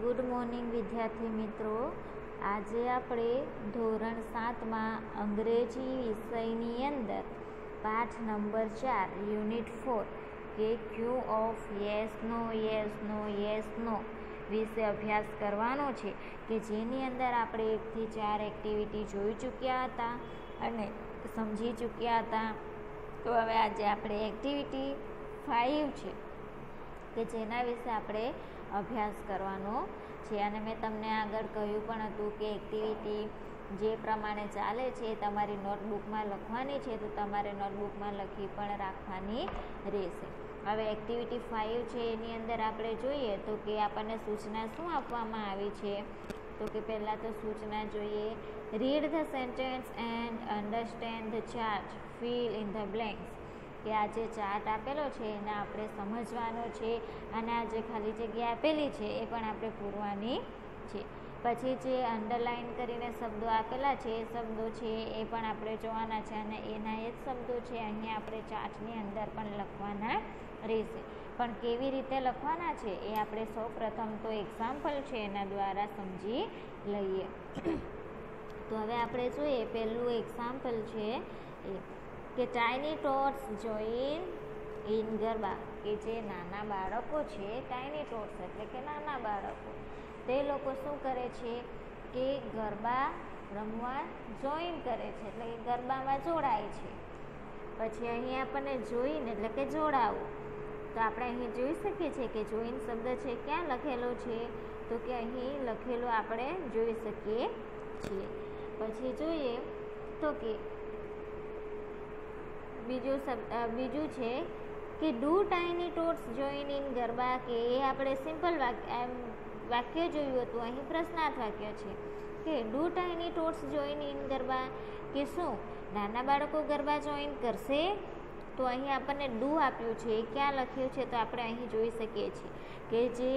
Good morning વિદ્યાર્થી મિત્રો. આજે આપણે ધોરણ 7માં અંગ્રેજી વિષયની અંદર પાઠ નંબર 4 યુનિટ 4 કે ક્યુ ઓફ યસ નો વિશે અભ્યાસ કરવાનો છે, કે જેની અંદર આપણે 1 થી 4 એક્ટિવિટી જોઈ ચૂક્યા હતા અને સમજી ચૂક્યા હતા. તો હવે આજે આપણે એક્ટિવિટી 5 છે કે જેના વિશે આપણે અભ્યાસ કરવાનો છે. અને મેં તમને આગળ કહ્યું પણ હતું કે એક્ટિવિટી જે પ્રમાણે ચાલે છે તમારી નોટબુકમાં લખવાની છે, તો તમારે નોટબુકમાં લખી પણ રાખવાની રહેશે. હવે એક્ટિવિટી 5 છે એની અંદર આપણે જોઈએ તો કે આપણને સૂચના શું આપવામાં આવી છે, તો કે પહેલાં તો સૂચના જોઈએ, read the sentence and understand the chart, fill in the blanks. કે આ જે ચાર્ટ આપેલો છે એને આપણે સમજવાનો છે અને આ જે ખાલી જગ્યા આપેલી છે એ પણ આપણે પૂરવાની છે. પછી જે અંડરલાઇન કરીને શબ્દો આપેલા છે એ શબ્દો છે એ પણ આપણે જોવાના છે અને એના એ જ શબ્દો છે અહીંયા આપણે ચાર્ટની અંદર પણ લખવાના રહેશે. પણ કેવી રીતે લખવાના છે એ આપણે સૌ પ્રથમ તો એક્ઝામ્પલ છે એના દ્વારા સમજી લઈએ. તો હવે આપણે જોઈએ, પહેલું એક્ઝામ્પલ છે એ કે ટાઇની ટોટ્સ જોઈન ઇન ગરબા. કે જે નાના બાળકો છે, ટાઇની ટોટ્સ એટલે કે નાના બાળકો, તે લોકો શું કરે છે કે ગરબા રમવા જોઈન કરે છે, એટલે કે ગરબામાં જોડાય છે. પછી અહીં આપણને જોઈન એટલે કે જોડાવું, તો આપણે અહીં જોઈ શકીએ છીએ કે જોઈન શબ્દ છે ક્યાં લખેલો છે, તો કે અહીં લખેલો આપણે જોઈ શકીએ છીએ. પછી જોઈએ તો કે બીજું છે કે do tiny ટોટ્સ join in garba. કે એ આપણે સિમ્પલ વાક્ય જોયું હતું, અહીં પ્રશ્નાર્થ વાક્ય છે કે do tiny ટોટ્સ join in garba, કે શું નાના બાળકો ગરબા જોઈન કરશે. તો અહીં આપણને ડુ આપ્યું છે, ક્યાં લખ્યું છે, તો આપણે અહીં જોઈ શકીએ છીએ કે જે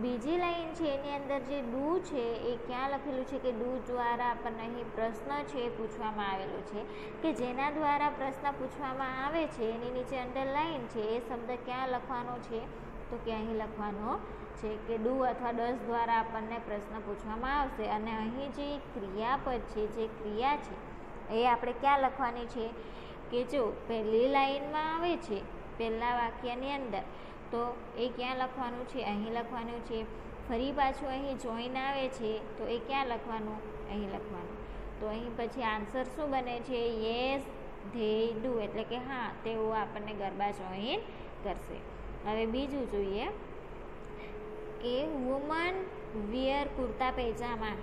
બીજી લાઈન છે એની અંદર જે ડુ છે એ ક્યાં લખેલું છે કે ડુ દ્વારા આપણને અહીં પ્રશ્ન છે પૂછવામાં આવેલો છે, કે જેના દ્વારા પ્રશ્ન પૂછવામાં આવે છે એની નીચે અંડરલાઈન છે એ શબ્દ ક્યાં લખવાનો છે, તો કે અહીં લખવાનો છે કે ડુ અથવા ડઝ દ્વારા આપણને પ્રશ્ન પૂછવામાં આવશે. અને અહીં જે ક્રિયાપદ છે, જે ક્રિયા છે એ આપણે ક્યાં લખવાની છે, કે જો પહેલી લાઈનમાં આવે છે પહેલા વાક્યની અંદર, તો એ ક્યાં લખવાનું છે, અહીં લખવાનું છે. ફરી પાછું અહીં જોઈન આવે છે તો એ ક્યાં લખવાનું, અહીં લખવાનું. તો અહીં પછી આન્સર શું બને છે, યસ ધે ડુ, એટલે કે હા તેઓ આપણને ગરબા જોઈન કરશે. હવે બીજું જોઈએ કે વુમન વિયર કુર્તા પૈજામા,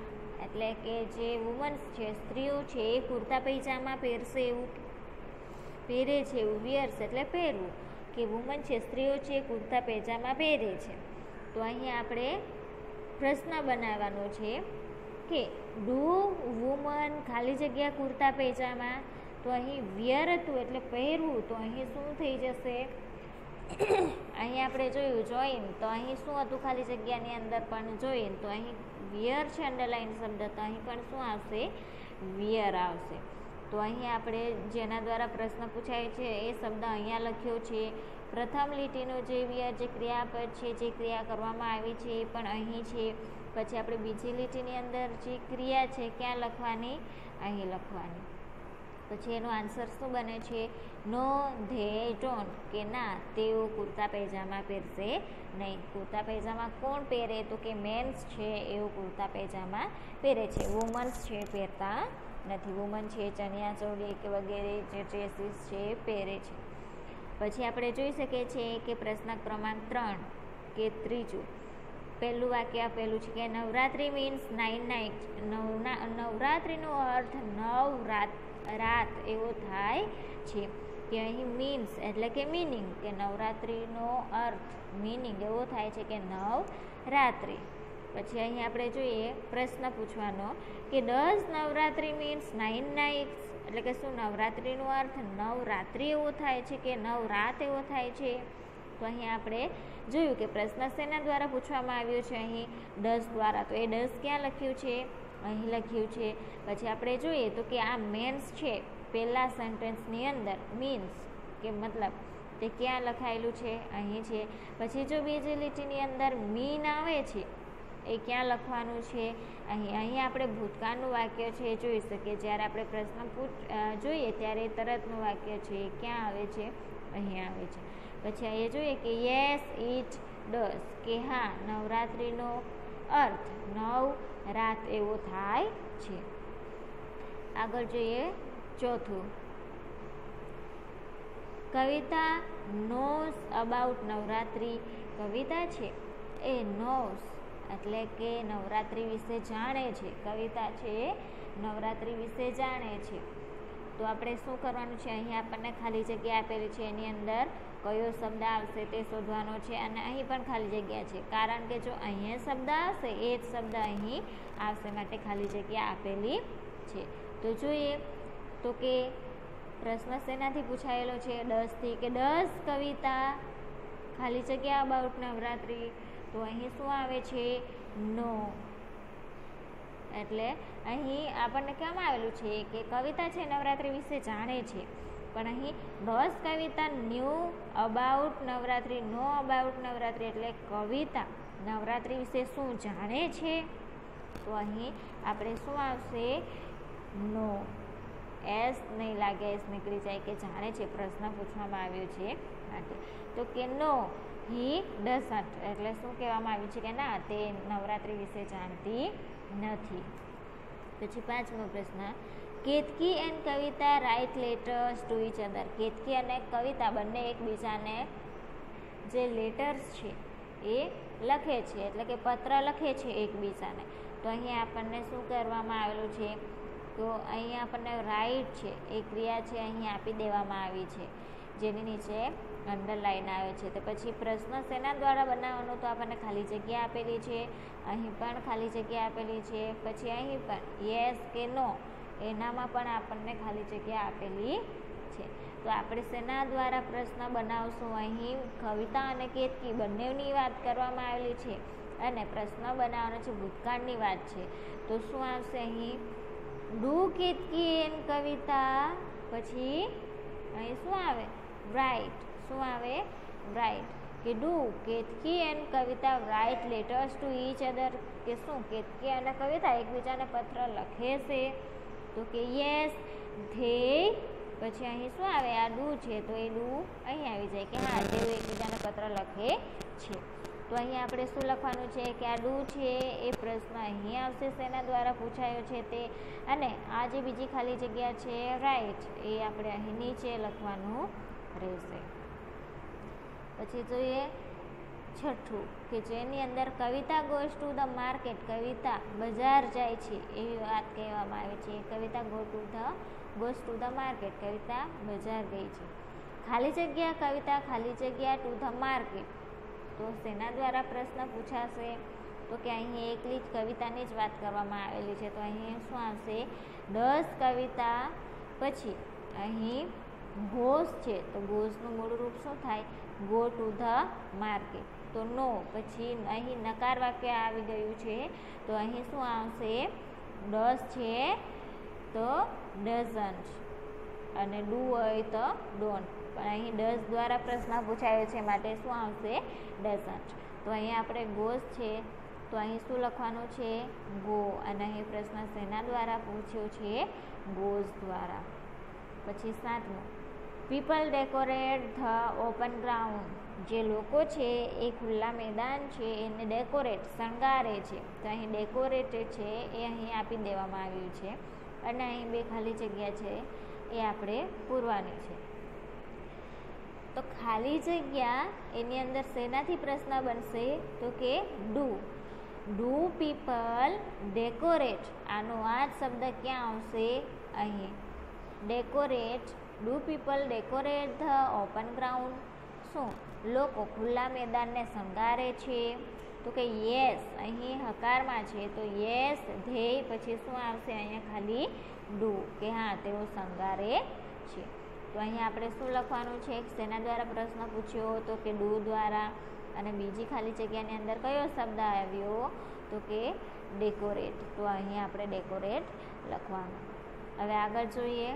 એટલે કે જે વુમન્સ છે, સ્ત્રીઓ છે, એ કુર્તા પૈજામા પહેરશે એવું પહેરે છે, એવું વિયર્સ એટલે પહેરવું, કે વુમન છે, સ્ત્રીઓ છે, કુર્તા પૈજામા પહેરે છે. તો અહીં આપણે પ્રશ્ન બનાવવાનો છે કે ડુ વુમન ખાલી જગ્યા કુર્તા પૈજામા. તો અહીં વિયર હતું એટલે પહેરવું, તો અહીં શું થઈ જશે, અહીં આપણે જોયું જોઈન, તો અહીં શું હતું ખાલી જગ્યાની અંદર પણ જોઈન, તો અહીં વિયર છે અંડરલાઈન શબ્દ, તો અહીં પણ શું આવશે, વિયર આવશે. તો અહીં આપણે જેના દ્વારા પ્રશ્ન પૂછાય છે એ શબ્દ અહીંયા લખ્યો છે. પ્રથમ લીટીનો જે વિયર જે ક્રિયાપદ છે, જે ક્રિયા કરવામાં આવી છે એ પણ અહીં છે. પછી આપણે બીજી લીટીની અંદર જે ક્રિયા છે ક્યાં લખવાની, અહીં લખવાની. પછી એનો આન્સર શું બને છે, નો ધે ડોન્ટ, કે ના તેઓ કુર્તા પૈજામા પહેરશે નહીં. કુર્તા પૈજામા કોણ પહેરે, તો કે મેન્સ છે એઓ કુર્તા પૈજામા પહેરે છે, વુમન્સ છે પહેરતા નથી. વુમન છે ચણિયા ચોળી કે વગેરે જે ડ્રેસીસ છે એ પહેરે છે. પછી આપણે જોઈ શકીએ છીએ કે પ્રશ્ન ક્રમાંક 3 કે ત્રીજું પહેલું વાક્ય આપેલું છે કે નવરાત્રિ મીન્સ 9 નાઇટ. નવરાત્રિનો અર્થ 9 રાત એવો થાય છે. કે અહીં મીન્સ એટલે કે મિનિંગ, કે નવરાત્રિનો અર્થ મિનિંગ એવો થાય છે કે 9 રાત્રિ. પછી અહીં આપણે જોઈએ પ્રશ્ન પૂછવાનો કે ડઝ નવરાત્રિ મીન્સ 9 નાઇટ્સ, એટલે કે શું નવરાત્રિનો અર્થ 9 રાત્રિ એવો થાય છે કે 9 રાત એવો થાય છે. તો અહીં આપણે જોયું કે પ્રશ્ન શેના દ્વારા પૂછવામાં આવ્યો છે, અહીં ડઝ દ્વારા. તો એ ડઝ ક્યાં લખ્યું છે, અહીં લખ્યું છે. પછી આપણે જોઈએ તો કે આ મેન્સ છે પહેલા સેન્ટેન્સની અંદર, મીન્સ કે મતલબ તે ક્યાં લખાયેલું છે, અહીં છે. પછી જો બીજી લીટીની અંદર મીન આવે છે એ ક્યાં લખવાનું છે? અહીં આપણે ભૂતકાળનું વાક્ય છે એ જોઈ શકીએ. જ્યારે આપણે પ્રશ્ન જોઈએ ત્યારે તરતનું વાક્ય છે એ ક્યાં આવે છે? અહીં આવે છે. પછી અહીંયા જોઈએ કે યસ ઇટ ડઝ, કે હા નવરાત્રિનો અર્થ નવ રાત એવો થાય છે. આગળ જોઈએ ચોથું, કવિતા નોઝ અબાઉટ નવરાત્રિ. કવિતા છે એ નોઝ એટલે કે નવરાત્રિ વિશે જાણે છે. કવિતા છે એ નવરાત્રિ વિશે જાણે છે. તો આપણે શું કરવાનું છે? અહીં આપણને ખાલી જગ્યા આપેલી છે, એની અંદર કયો શબ્દ આવશે તે શોધવાનો છે. અને અહીં પણ ખાલી જગ્યા છે, કારણ કે જો અહીંયા શબ્દ આવશે એ જ શબ્દ અહીં આવશે, માટે ખાલી જગ્યા આપેલી છે. તો જોઈએ તો કે પ્રશ્ન શેનાથી પૂછાયેલો છે? ડઝથી, કે ડઝ કવિતા ખાલી જગ્યા અબાઉટ નવરાત્રિ. તો અહીં શું આવે છે? નો. એટલે અહીં આપણને કહેવામાં આવેલું છે કે કવિતા છે નવરાત્રિ વિશે જાણે છે, પણ અહીં does Kavita new about Navratri, know about Navratri, એટલે કવિતા નવરાત્રિ વિશે શું જાણે છે? તો અહીં આપણે શું આવશે? નો. એસ નહીં લાગે, એસ નીકળી જાય, કે જાણે છે, પ્રશ્ન પૂછવામાં આવ્યો છે માટે. તો કે નો હી ડઝન્ટ, એટલે શું કહેવામાં આવ્યું છે? કે ના, તે નવરાત્રિ વિશે જાણતી નથી. પછી પાંચમો પ્રશ્ન, Ketaki and Kavita write letters to each other. Ketaki અને કવિતા બંને એકબીજાને જે લેટર્સ છે એ લખે છે, એટલે કે પત્ર લખે છે એકબીજાને. તો અહીં આપણને શું કરવામાં આવેલું છે? તો અહીં આપણને રાઇટ છે એ ક્રિયા છે અહીં આપી દેવામાં આવી છે, જેની નીચે અંડરલાઈન આવે છે. તો પછી પ્રશ્ન શેના દ્વારા બનાવવાનો? તો આપણને ખાલી જગ્યા આપેલી છે, અહીં પણ ખાલી જગ્યા આપેલી છે, પછી અહીં પણ યસ કે નો એનામાં પણ આપણને ખાલી જગ્યા આપેલી છે. તો આપણે શેના દ્વારા પ્રશ્ન બનાવશું? અહીં કવિતા અને કેતકી બંનેની વાત કરવામાં આવેલી છે અને પ્રશ્ન બનાવવાનો છે ભૂતકાળની વાત છે. તો શું આવશે અહીં? ડુ કેતકી એન્ડ કવિતા, પછી અહીં શું આવે? રાઇટ. શું આવે? રાઇટ. કે do Ketaki and Kavita write letters to each other, કે શું કેતકી અને કવિતા એકબીજાને પત્ર લખે છે? તો કે યસ ધે, પછી અહીં શું આવે? આ ડુ છે તો એ ડુ અહીં આવી જાય, કે હા તેઓ એકબીજાને પત્ર લખે છે. તો અહીં આપણે શું લખવાનું છે? કે આ ડુ છે એ પ્રશ્ન અહીં આવશે શેના દ્વારા પૂછાયો છે તે, અને આ જે બીજી ખાલી જગ્યા છે રાઇટ એ આપણે અહીં નીચે લખવાનું રહેશે. પછી જોઈએ છઠ્ઠું, કે જેની અંદર કવિતા ગોઝ ટુ ધ માર્કેટ. કવિતા બજાર જાય છે એવી વાત કહેવામાં આવે છે. કવિતા ગોઝ ટુ ધ માર્કેટ, કવિતા બજાર ગઈ છે. ખાલી જગ્યા કવિતા ખાલી જગ્યા ટુ ધ માર્કેટ. તો શેના દ્વારા પ્રશ્ન પૂછાશે? તો કે અહીં એકલી જ કવિતાની જ વાત કરવામાં આવેલી છે. તો અહીં શું આવશે? ડઝ કવિતા, પછી અહીં ગોઝ છે તો ગોઝનું મૂળ રૂપ શું થાય? Go to the market. તો નો, પછી અહીં નકાર વાક્ય આવી ગયું છે તો અહીં શું આવશે? ડઝ છે તો ડઝન્ટ, અને ડુ હોય તો ડોન્ટ. પણ અહીં ડઝ દ્વારા પ્રશ્ન પૂછાયો છે માટે શું આવશે? ડઝન્ટ. તો અહીં આપણે ગોઝ છે તો અહીં શું લખવાનું છે? ગો. અને અહીં પ્રશ્ન શેના દ્વારા પૂછ્યો છે? ગોઝ દ્વારા. પછી સાતમું, people decorate the open ground. જે લોકો છે એ ખુલ્લા મેદાન છે એને ડેકોરેટ, શણગારે છે. તો અહીં ડેકોરેટેડ છે એ અહીં આપી દેવામાં આવ્યું છે, અને અહીં બે ખાલી જગ્યા છે એ આપણે પૂરવાની છે. તો ખાલી જગ્યા એની અંદર શેનાથી પ્રશ્ન બનશે? તો કે ડુ. ડુ પીપલ ડેકોરેટ, આનો આ જ શબ્દ ક્યાં આવશે? અહીં. Decorate, do people decorate the open ground. શું લોકો ખુલ્લા મેદાનને શણગારે છે? તો કે યસ, અહીં હકારમાં છે તો યસ ધેય, પછી શું આવશે? અહીંયા ખાલી ડુ, કે હા તેઓ શણગારે છે. તો અહીંયા આપણે શું લખવાનું છે? શેના દ્વારા પ્રશ્ન પૂછ્યો? તો કે ડુ દ્વારા. અને બીજી ખાલી જગ્યાની અંદર કયો શબ્દ આવ્યો? તો કે ડેકોરેટ. તો અહીં આપણે ડેકોરેટ લખવાનું. હવે આગળ જોઈએ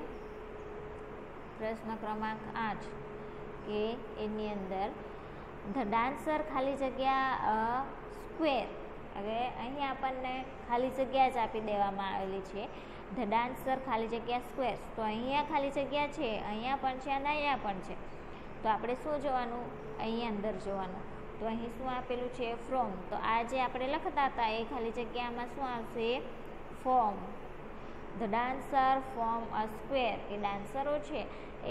પ્રશ્ન ક્રમાંક 8, કે એની અંદર ધ ડાન્સર ખાલી જગ્યા સ્ક્વેર, હવે અહીં આપણને ખાલી જગ્યા જ આપી દેવામાં આવેલી છે. ધ ડાન્સર ખાલી જગ્યા સ્ક્વેર્સ, તો અહીંયા ખાલી જગ્યા છે, અહીંયા પણ છે અને અહીંયા પણ છે. તો આપણે શું જોવાનું? અહીં અંદર જોવાનું. તો અહીં શું આપેલું છે? ફ્રોમ. તો આ જે આપણે લખતા હતા એ ખાલી જગ્યામાં શું આવશે? Form. The dancer form a square, એ ડાન્સરો છે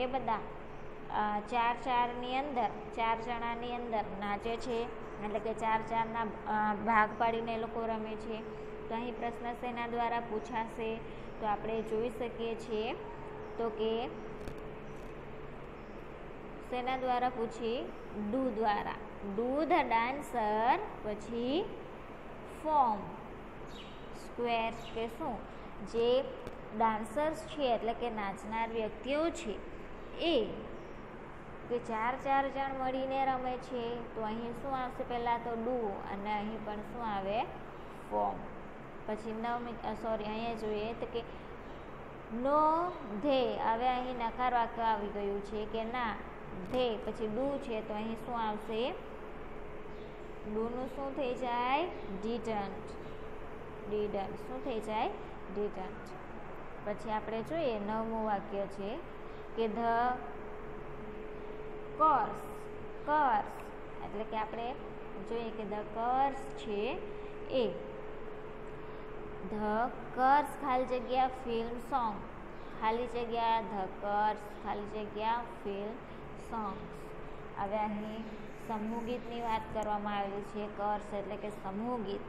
એ બધા ચારની અંદર 4 જણાની અંદર નાચે છે, એટલે કે 4 ભાગ પાડીને એ લોકો રમે છે. તો અહીં પ્રશ્ન શેના દ્વારા પૂછાશે? તો આપણે જોઈ શકીએ છીએ તો કે શેના દ્વારા પૂછી? ડુ દ્વારા. ડુ ધ ડાન્સર, પછી ફોર્મ સ્ક્વેર્સ, કે શું? જે ડાન્સર્સ છે એટલે કે નાચનાર વ્યક્તિઓ છે એ કે 4 જણ મળીને રમે છે. તો અહીં શું આવશે? પહેલાં તો ડુ, અને અહીં પણ શું આવે? ફોર્મ. પછી અહીંયા જોઈએ તો કે નો ધે. હવે અહીં નકાર વાક્ય આવી ગયું છે કે ના ધે, પછી ડુ છે તો અહીં શું આવશે? ડુનું શું થઈ જાય? ડીડન્ટ. ડીડન્ટ શું થઈ જાય? ડીડન્ટ. પછી આપણે જોઈએ 9મું વાક્ય છે કે ધ કર્સ. કર્સ એટલે કે આપણે જોઈએ કે ધ કર્સ છે એ ધ કર્સ ખાલી જગ્યા ફિલ્મ સોંગ, ખાલી જગ્યા ધ કર્સ ખાલી જગ્યા ફિલ્મ સોંગ્સ. હવે અહીં સમૂહ ગીતની વાત કરવામાં આવેલી છે. કર્સ એટલે કે સમૂહ ગીત,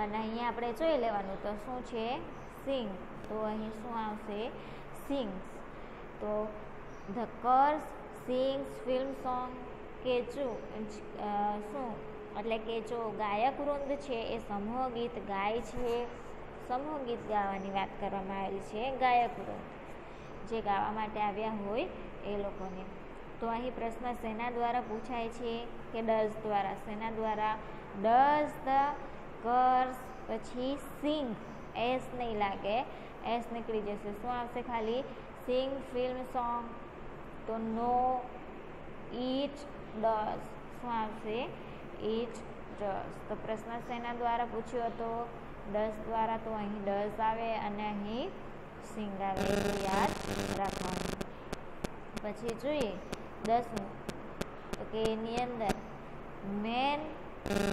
અને અહીંયા આપણે જોઈ લેવાનું તો શું છે? સિંગ. તો અહીં શું આવશે? સિંગ્સ. તો the curse sings film song, કે જો શું એટલે કે જો ગાયક વૃંદ છે એ સમૂહ ગીત ગાય છે. સમૂહ ગીત ગાવાની વાત કરવામાં આવેલી છે. ગાયક વૃંદ જે ગાવા માટે આવ્યા હોય એ લોકોને. તો અહીં પ્રશ્ન શેના દ્વારા પૂછાય છે? કે ડઝ દ્વારા. શેના દ્વારા? ડઝ ધ કર્સ, પછી સિંગ, એસ નહીં લાગે, એસ નીકળી જશે. શું આવશે? ખાલી સિંગ ફિલ્મ સોંગ. તો નો, ઇટ ડઝ. શું આવશે? It does. તો પ્રશ્ન શેના દ્વારા પૂછ્યો હતો? ડઝ દ્વારા. તો અહીં ડઝ આવે અને અહીં સિંગ આવે, એટલું યાદ રાખવાનું. પછી જોઈએ 10મું તો કે એની અંદર મેન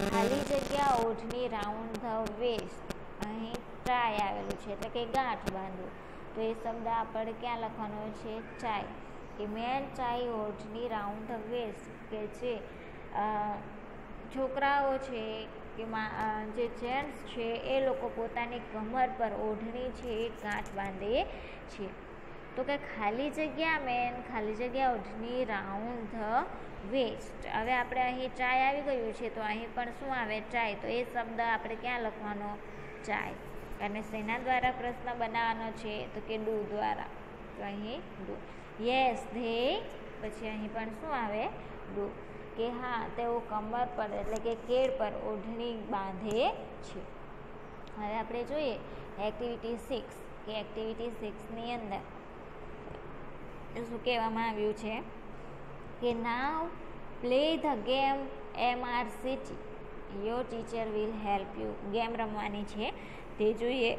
ખાલી જગ્યા ઓઢણી રાઉન્ડ ધ વેસ્ટ. અહીં ટ્રાય આવેલું છે એટલે કે ગાંઠ બાંધવું. તો એ શબ્દ આપણે ક્યાં લખવાનો છે? ચાય. કે મેન ચાય ઓઢણી રાઉન્ડ ધ વેસ્ટ, કે જે છોકરાઓ છે કે જે જેન્ટ્સ છે એ લોકો પોતાની કમર પર ઓઢણી છે એ ગાંઠ બાંધે છે. તો કે ખાલી જગ્યા મેન ખાલી જગ્યા ઓઢણી રાઉન્ડ ધ વેસ્ટ. હવે આપણે અહીં ચાય આવી ગયું છે તો અહીં પણ શું આવે? ચાય. તો એ શબ્દ આપણે ક્યાં લખવાનો? ચાય. અને શેના દ્વારા પ્રશ્ન બનાવવાનો છે? તો કે ડુ દ્વારા. તો અહીં ડુ. યસ ધે, પછી અહીં પણ શું આવે? ડુ. કે હા તેઓ કમર પર એટલે કે કેળ પર ઓઢણી બાંધે છે. હવે આપણે જોઈએ એક્ટિવિટી 6. કે એક્ટિવિટી 6ની અંદર શું કહેવામાં આવ્યું છે? કે now play the game MRCT, your teacher will help you. Game રમવાની છે તે જોઈએ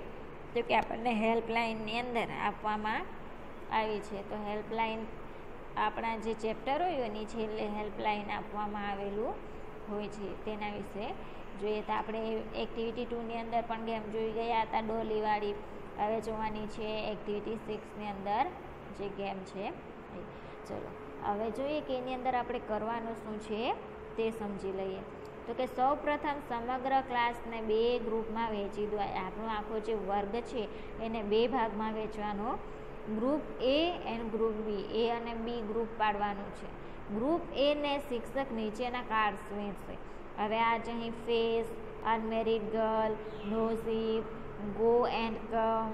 તો કે આપણને હેલ્પલાઇનની અંદર આપવામાં આવી છે. તો હેલ્પલાઇન આપણા જે ચેપ્ટર હોય એની છેલ્લે હેલ્પલાઇન આપવામાં આવેલું હોય છે તેના વિશે જોઈએ. તો આપણે એક્ટિવિટી 2ની અંદર પણ ગેમ જોઈ ગયા હતા ડોલીવાળી. હવે જોવાની છે એક્ટિવિટી 6ની અંદર જે ગેમ છે. ચલો હવે જોઈએ કે એની અંદર આપણે કરવાનું શું છે તે સમજી લઈએ. તો કે સૌ પ્રથમ સમગ્ર ક્લાસને 2 ગ્રુપમાં વહેંચી દો. આપણો આખો જે વર્ગ છે એને 2 ભાગમાં વહેંચવાનો. Group A and group B. A અને બી ગ્રુપ પાડવાનું છે. ગ્રુપ એ ને શિક્ષક નીચેના કાર્ડ્સ વહેંચશે. હવે આ જ અહીં ફેસ, અનમેરિડ ગર્લ, નોઝીપ, go and come,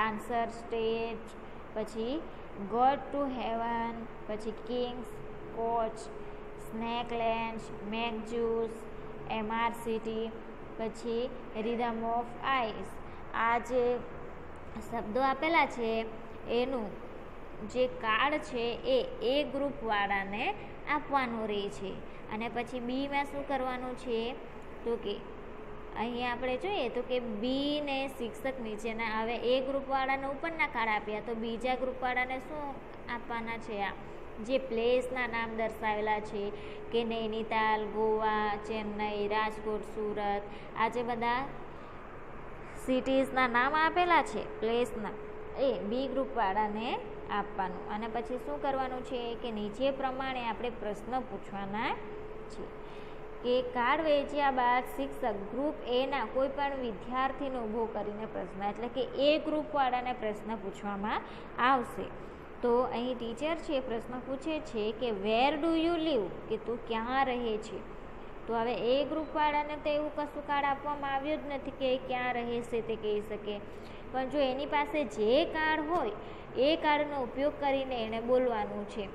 answer state, પછી ગોડ ટુ હેવન, પછી kings, coach, snake lunch, make juice, MRCT, પછી રિધમ ઓફ આઈસ. આ જે શબ્દો આપેલા છે એનું જે કાર્ડ છે એ ગ્રુપવાળાને આપવાનું રહે છે. અને પછી બીમાં શું કરવાનું છે? તો કે અહીં આપણે જોઈએ તો કે બી ને શિક્ષક નીચેના. હવે એ ગ્રુપવાળાને ઉપરના કાર્ડ આપ્યા, તો બીજા ગ્રુપવાળાને શું આપવાના છે? આ જે પ્લેસના નામ દર્શાવેલા છે કે નૈનીતાલ, ગોવા, ચેન્નઈ, રાજકોટ, સુરત, આ જે બધા સિટીઝના નામ આપેલા છે પ્લેસના, એ બી ગ્રુપવાળાને આપવાનું. અને પછી શું કરવાનું છે કે નીચે પ્રમાણે આપણે પ્રશ્ન પૂછવાના છે કે કાર્ડ વેચ્યા બાદ શિક્ષક ગ્રુપ એના કોઈ પણ વિદ્યાર્થીનો ઊભો કરીને પ્રશ્ન, એટલે કે એ ગ્રુપવાળાને પ્રશ્ન પૂછવામાં આવશે. તો અહીં ટીચર છે પ્રશ્ન પૂછે છે કે વેર ડુ યુ લીવ, કે તું ક્યાં રહે છે? તો હવે એ ગ્રુપવાળાને તો એવું કશું કાર્ડ આપવામાં આવ્યું જ નથી કે ક્યાં રહે છે તે કહી શકે, પણ જો એની પાસે જે કાર્ડ હોય એ કાર્ડનો ઉપયોગ કરીને એણે બોલવાનું છે.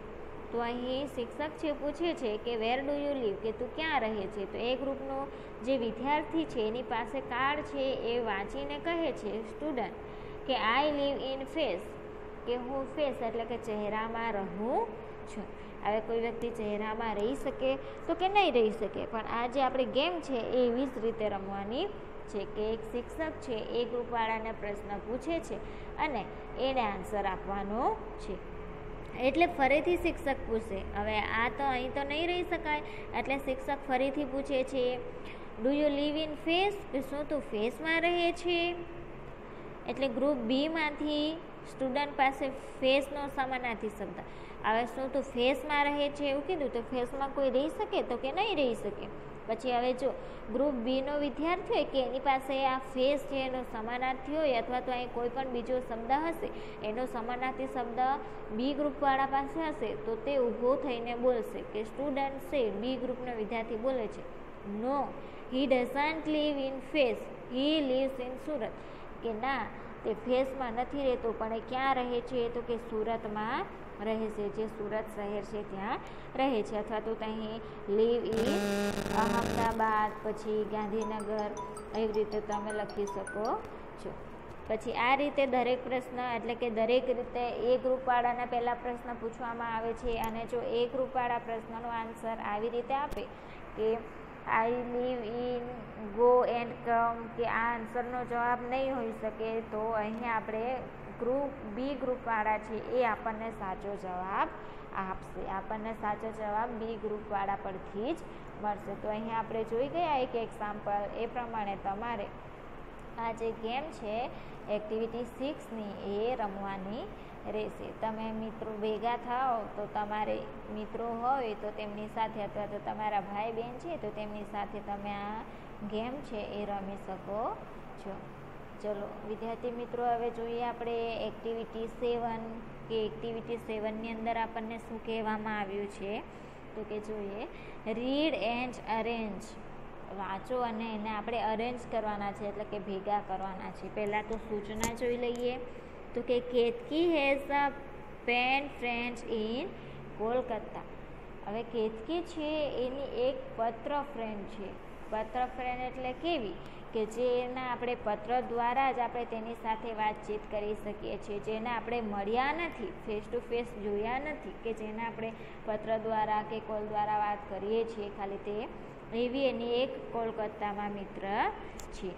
તો અહીં શિક્ષક છે પૂછે છે કે વેર ડુ યુ લીવ, કે તું ક્યાં રહે છે? તો એ ગ્રુપનો જે વિદ્યાર્થી છે એની પાસે કાર્ડ છે, એ વાંચીને કહે છે સ્ટુડન્ટ કે આઈ લીવ ઇન ફેસ, કે હું ફેસ એટલે કે ચહેરામાં રહું છું. હવે કોઈ વ્યક્તિ ચહેરામાં રહી શકે તો કે નહીં રહી શકે, પણ આ જે આપણી ગેમ છે એ એવી જ રીતે રમવાની છે કે એક શિક્ષક છે એ ગ્રુપવાળાને પ્રશ્ન પૂછે છે અને એને આન્સર આપવાનો છે. એટલે ફરીથી શિક્ષક પૂછે. હવે આ તો અહીં તો નહીં રહી શકાય, એટલે શિક્ષક ફરીથી પૂછે છે do you live in face, કે શું તું ફેસમાં રહે છે? એટલે ગ્રુપ બીમાંથી સ્ટુડન્ટ પાસે ફેસનો સમાનાર્થી શબ્દ. હવે શું તું ફેસમાં રહે છે એવું કીધું, તો ફેસમાં કોઈ રહી શકે તો કે નહીં રહી શકે. પછી હવે જો ગ્રુપ બીનો વિદ્યાર્થી હોય કે એની પાસે આ ફેસ છે એનો સમાનાર્થી હોય, અથવા તો અહીં કોઈ પણ બીજો શબ્દ હશે એનો સમાનાર્થી શબ્દ બી ગ્રુપવાળા પાસે હશે, તો તે ઊભો થઈને બોલશે કે સ્ટુડન્ટ છે, બી ગ્રુપનો વિદ્યાર્થી બોલે છે, no he doesn't live in face, he lives in Surat, કે ના તે ફેસમાં નથી રહેતો પણ એ ક્યાં રહે છે? તો કે સુરતમાં રહે છે, જે સુરત શહેર છે ત્યાં રહે છે. અથવા તો અહીં લીવ ઇન અહમદાબાદ, પછી ગાંધીનગર, એવી રીતે તમે લખી શકો છો. પછી આ રીતે દરેક પ્રશ્ન, એટલે કે દરેક રીતે એ ગ્રુપવાળાને પહેલાં પ્રશ્ન પૂછવામાં આવે છે, અને જો એ ગ્રુપવાળા પ્રશ્નનો આન્સર આવી રીતે આપે કે I live in go and come, કે આ આન્સરનો જવાબ નહીં હોઈ શકે, તો અહીંયા આપણે ગ્રુપ બી ગ્રુપવાળા છે એ આપણને સાચો જવાબ આપશે. આપણને સાચો જવાબ બી ગ્રુપવાળા પરથી જ મળશે. તો અહીંયા આપણે જોઈ ગયા એક એક્ઝામ્પલ, એ પ્રમાણે તમારે આ જે ગેમ છે એક્ટિવિટી 6ની એ રમવાની રહેશે. તમે મિત્રો ભેગા થાઓ તો તમારે મિત્રો હોય તો તેમની સાથે, અથવા તો તમારા ભાઈ બહેન છે તો તેમની સાથે તમે આ ગેમ છે એ રમી શકો છો. ચલો વિદ્યાર્થી મિત્રો, હવે જોઈએ આપણે એક્ટિવિટી 7, કે એક્ટિવિટી 7ની અંદર આપણને શું કહેવામાં આવ્યું છે? તો કે જોઈએ રીડ એન્ડ અરેન્જ, વાંચો અને એને આપણે અરેન્જ કરવાના છે, એટલે કે ભેગા કરવાના છે. પહેલાં તો સૂચના જોઈ લઈએ. તો કે Ketaki has a pen friend in Kolkata. હવે કેતકી છે એની એક પત્ર ફ્રેન્ડ છે. પત્ર ફ્રેન્ડ એટલે કેવી? કે જેના આપણે પત્ર દ્વારા જ આપણે તેની સાથે વાતચીત કરી શકીએ છીએ, જેને આપણે મળ્યા નથી, ફેસ ટુ ફેસ જોયા નથી, કે જેને આપણે પત્ર દ્વારા કે કોલ દ્વારા વાત કરીએ છીએ ખાલી, તે એવી એની એક કોલકાતામાં મિત્ર છે.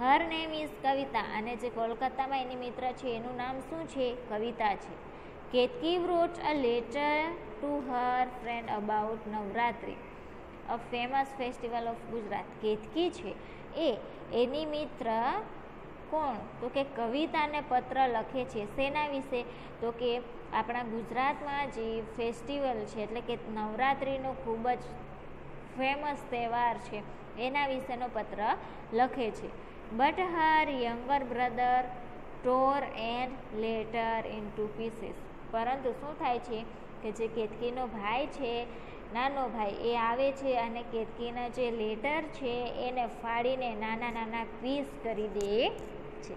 હર નેમ ઇઝ કવિતા, અને જે કોલકાતામાં એની મિત્ર છે એનું નામ શું છે? કવિતા છે. Ketaki wrote a letter to her friend about Navratri, a famous festival of Gujarat. Ketaki છે એની મિત્ર કોણ? તો કે કવિતાને પત્ર લખે છે. શેના વિશે? તો કે આપણા ગુજરાતમાં જે ફેસ્ટિવલ છે, એટલે કે નવરાત્રિનો ખૂબ જ ફેમસ તહેવાર છે, એના વિશેનો પત્ર લખે છે. But Har younger brother ટોર and letter in 2 pieces. પરંતુ શું થાય છે કે જે કેતકીનો ભાઈ છે, નાનો ભાઈ, એ આવે છે અને કેતકીના જે લેટર છે એને ફાડીને નાના નાના પીસ કરી દે છે.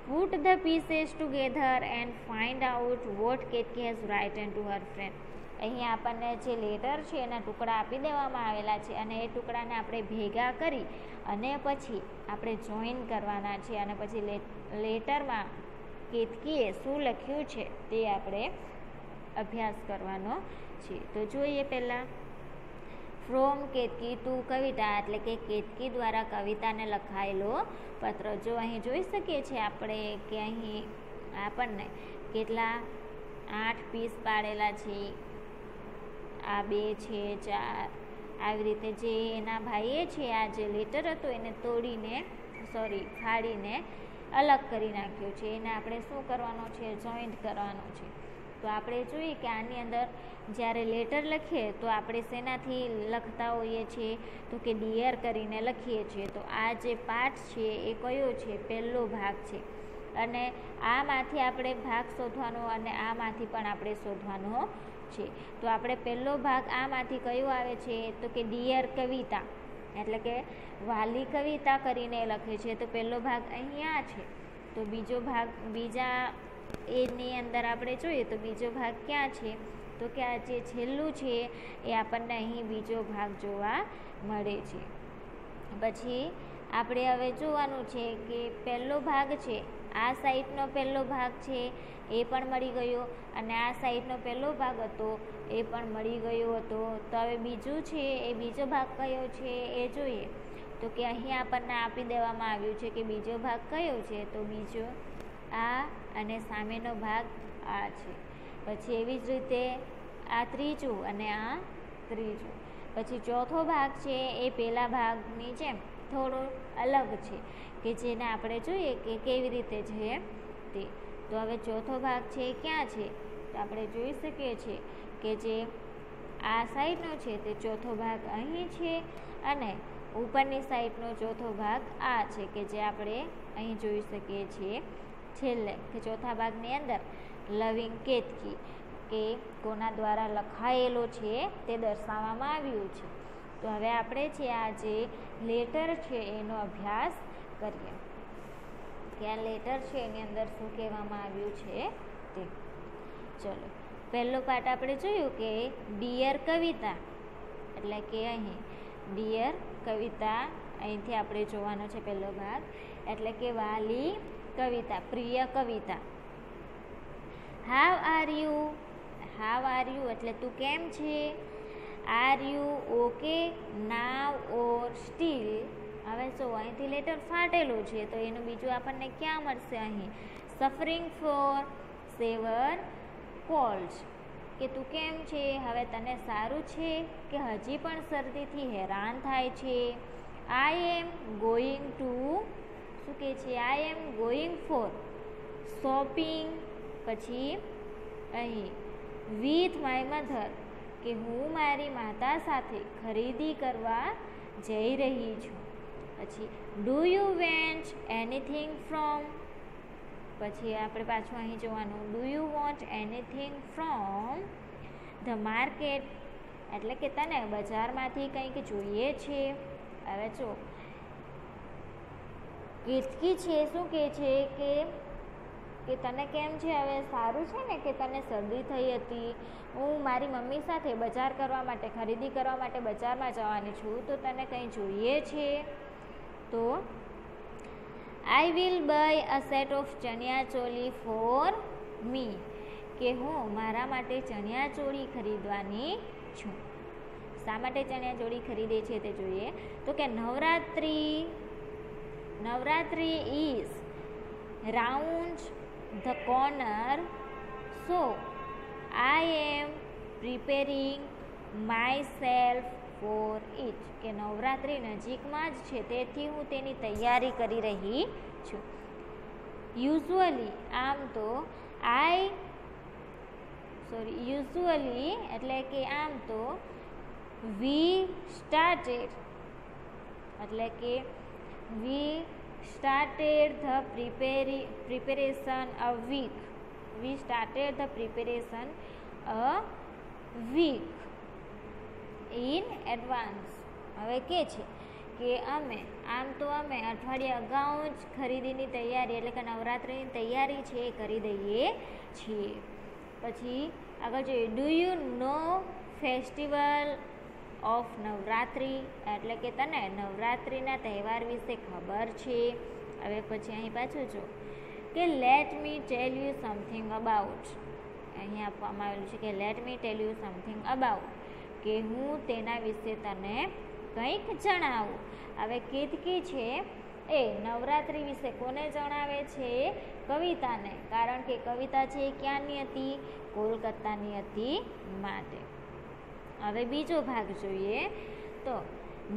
Put the pieces together and find out vote Ketaki has written to her friend. અહીં આપણને જે લેટર છે એના ટુકડા આપી દેવામાં આવેલા છે, અને એ ટુકડાને આપણે ભેગા કરી અને પછી આપણે જોઈન કરવાના છે, અને પછી લેટરમાં કેતકીએ શું લખ્યું છે તે આપણે અભ્યાસ કરવાનો છે. તો જોઈએ પહેલાં ફ્રોમ કેતકી ટુ કવિતા, એટલે કે કેતકી દ્વારા કવિતાને લખાયેલો પત્ર. જો અહીં જોઈ શકીએ છીએ આપણે કે અહીં આપણને કેટલા 8 પીસ પાડેલા છે. આ 2 છે, 4, આવી રીતે જે એના ભાઈએ છે આ જે લેટર હતો એને ફાડીને અલગ કરી નાખ્યો છે. એને આપણે શું કરવાનો છે? જોઈન્ટ કરવાનો છે. તો આપણે જોઈએ કે આની અંદર જ્યારે લેટર લખીએ તો આપણે શેનાથી લખતા હોઈએ છીએ? તો કે ડિયર કરીને લખીએ છીએ. તો આ જે પાઠ છે એ કયો છે? પહેલો ભાગ છે. અને આમાંથી આપણે ભાગ શોધવાનો અને આમાંથી પણ આપણે શોધવાનો છે. તો આપણે પહેલો ભાગ આમાંથી કયો આવે છે? તો કે ડિયર કવિતા, એટલે કે વાલી કવિતા કરીને લખે છે. તો પહેલો ભાગ અહીંયા છે. તો બીજો ભાગ બીજા એની અંદર આપણે જોઈએ તો બીજો ભાગ ક્યાં છે? તો કે આ જે છેલ્લું છે એ આપણને અહીં બીજો ભાગ જોવા મળે છે. પછી આપણે હવે જોવાનું છે કે પહેલો ભાગ છે, આ સાઈડનો પહેલો ભાગ છે એ પણ મળી ગયો, અને આ સાઈડનો પહેલો ભાગ હતો એ પણ મળી ગયો હતો. તો હવે બીજું છે એ બીજો ભાગ કયો છે એ જોઈએ. તો કે અહીં આપણને આપી દેવામાં આવ્યું છે કે બીજો ભાગ કયો છે? તો બીજો આ અને સામેનો ભાગ આ છે. પછી એવી જ રીતે આ ત્રીજું અને આ ત્રીજું. પછી ચોથો ભાગ છે એ પહેલા ભાગની જેમ થોડો અલગ છે, કે જેને આપણે જોઈએ કે કેવી રીતે છે તે. તો હવે ચોથો ભાગ છે ક્યાં છે? તો આપણે જોઈ શકીએ છીએ કે જે આ સાઈડનો છે તે ચોથો ભાગ અહીં છે, અને ઉપરની સાઈડનો ચોથો ભાગ આ છે, કે જે આપણે અહીં જોઈ શકીએ છીએ છેલ્લે, કે ચોથા ભાગની અંદર લવિંગ કેતકી કે કોના દ્વારા લખાયેલો છે તે દર્શાવવામાં આવ્યું છે. તો હવે આપણે છે આ જે લેટર છે એનો અભ્યાસ કરીએ કે આ લેટર છે એની અંદર શું કહેવામાં આવ્યું છે તે. ચલો, પહેલો પાઠ આપણે જોયું કે ડિયર કવિતા, એટલે કે અહીં ડિયર કવિતા અહીંથી આપણે જોવાનો છે પહેલો ભાગ, એટલે કે વાલી કવિતા, પ્રિય કવિતા. હાવ આર યુ એટલે તું કેમ છે? Are you okay now or steel? હવે જો અહીંથી લેટર ફાટેલું છે તો એનું બીજું આપણને ક્યાં મળશે? અહીં સફરિંગ ફોર સેવર કોલ્ડ્સ, કે તું કેમ છે? હવે તને સારું છે કે હજી પણ શરદીથી હેરાન થાય છે? આઈ એમ ગોઈંગ ટુ, શું કહે છે? I am going for shopping. પછી અહીં વિથ માય મધર, કે હું મારી માતા સાથે ખરીદી કરવા જઈ રહી છું. પછી do you went anything from, પછી આપણે પાછું અહીં જોવાનું do you want anything from the market, એટલે કે તને બજારમાંથી કંઈક જોઈએ છે. હવે જો કેતકી છે શું કહે છે કે તને કેમ છે? હવે સારું છે ને, કે તને શરદી થઈ હતી? હું મારી મમ્મી સાથે બજાર કરવા માટે, ખરીદી કરવા માટે બજારમાં જવાની છું, તો તને કંઈ જોઈએ છે? તો I will buy a set of chaniya choli for me, કે હું મારા માટે ચણિયા ચોળી ખરીદવાની છું. શા માટે ચણિયા ચોળી ખરીદે છે તે જોઈએ. તો કે Navratri is round the corner, so I am preparing myself for it, કે નવરાત્રિ નજીકમાં જ છે તેથી હું તેની તૈયારી કરી રહી છું. યુઝ્યુઅલી એટલે કે આમ તો we started the preparation a week in advance. હવે કે છે કે અમે અઠવાડિયા અગાઉ જ ખરીદીની તૈયારી, એટલે કે નવરાત્રિની તૈયારી છે એ કરી દઈએ છીએ. પછી આગળ જોઈએ do you know festival of Navratri, એટલે કે તને નવરાત્રિના તહેવાર વિશે ખબર છે. હવે પછી અહીં પાછું જો કે let me tell you something about, અહીં આપવામાં આવેલું છે કે let me tell you something about, કે હું તેના વિશે તને કંઈક જણાવું. હવે કેતકી છે એ નવરાત્રિ વિશે કોને જણાવે છે? કવિતાને. કારણ કે કવિતા છે એ ક્યાંની હતી? કોલકાતાની હતી માટે. હવે બીજો ભાગ જોઈએ તો